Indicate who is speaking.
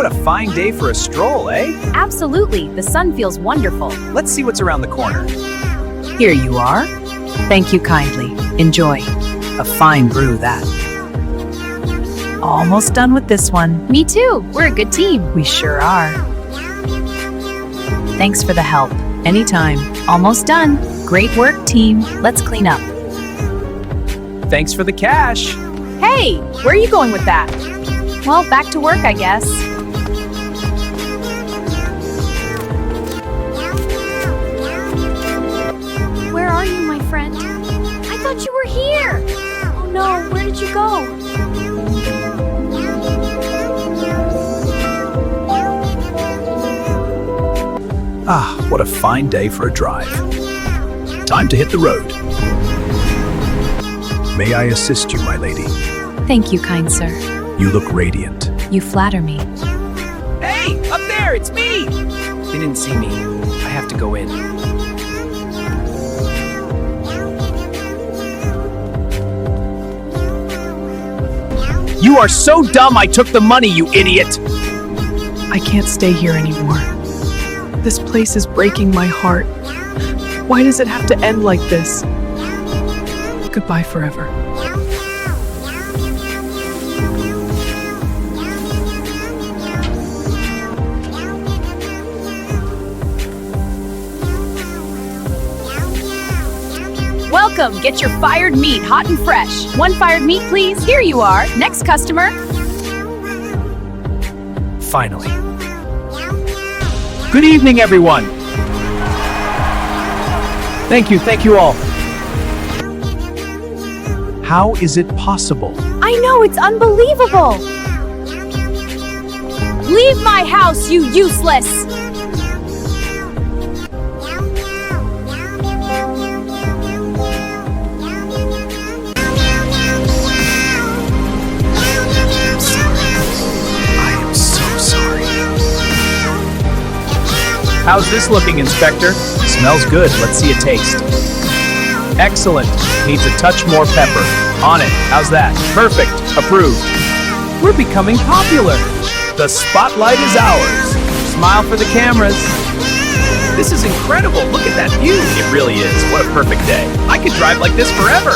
Speaker 1: What a fine day for a stroll, eh?
Speaker 2: Absolutely, the sun feels wonderful.
Speaker 1: Let's see what's around the corner.
Speaker 3: Here you are. Thank you kindly. Enjoy. A fine brew, that. Almost done with this one.
Speaker 2: Me too, we're a good team.
Speaker 3: We sure are. Thanks for the help. Anytime. Almost done. Great work, team. Let's clean up.
Speaker 1: Thanks for the cash.
Speaker 2: Hey, where are you going with that? Well, back to work, I guess. Where are you, my friend? I thought you were here. Oh no, where did you go?
Speaker 1: Ah, what a fine day for a drive. Time to hit the road. May I assist you, my lady?
Speaker 3: Thank you, kind sir.
Speaker 1: You look radiant.
Speaker 3: You flatter me.
Speaker 1: Hey, up there, it's me! They didn't see me. I have to go in. You are so dumb I took the money, you idiot!
Speaker 4: I can't stay here anymore. This place is breaking my heart. Why does it have to end like this? Goodbye forever.
Speaker 2: Welcome, get your fired meat hot and fresh. One fired meat, please. Here you are. Next customer.
Speaker 1: Finally. Good evening, everyone. Thank you all. How is it possible?
Speaker 2: I know, it's unbelievable. Leave my house, you useless.
Speaker 1: How's this looking, Inspector? Smells good. Let's see a taste. Excellent. Needs a touch more pepper. On it. How's that? Perfect. Approved. We're becoming popular. The spotlight is ours. Smile for the cameras. This is incredible. Look at that view. It really is. What a perfect day. I could drive like this forever.